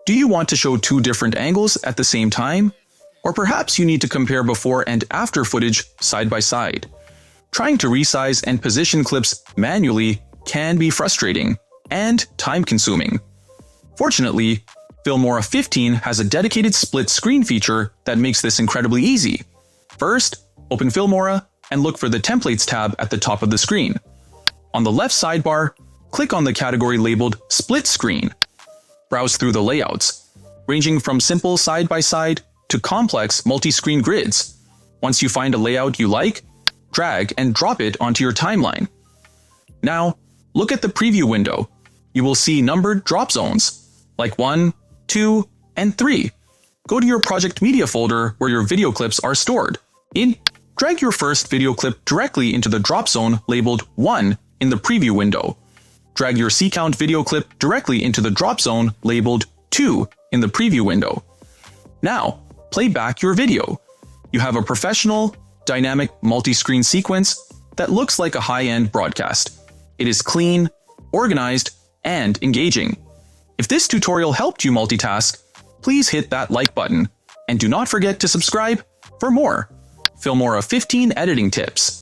Do you want to show two different angles at the same time? Or perhaps you need to compare before and after footage side by side. Trying to resize and position clips manually can be frustrating and time-consuming. Fortunately, Filmora 15 has a dedicated split screen feature that makes this incredibly easy. First, open Filmora and look for the Templates tab at the top of the screen. On the left sidebar, click on the category labeled Split Screen. Browse through the layouts, ranging from simple side-by-side to complex multi-screen grids. Once you find a layout you like, drag and drop it onto your timeline. Now, look at the preview window. You will see numbered drop zones, like 1, 2, and 3. Go to your project media folder where your video clips are stored. Drag your first video clip directly into the drop zone labeled 1 in the preview window. Drag your C-count video clip directly into the drop zone labeled 2 in the preview window. Now, play back your video. You have a professional, dynamic multi-screen sequence that looks like a high-end broadcast. It is clean, organized, and engaging. If this tutorial helped you multitask, please hit that like button, and do not forget to subscribe for more Filmora 15 editing tips.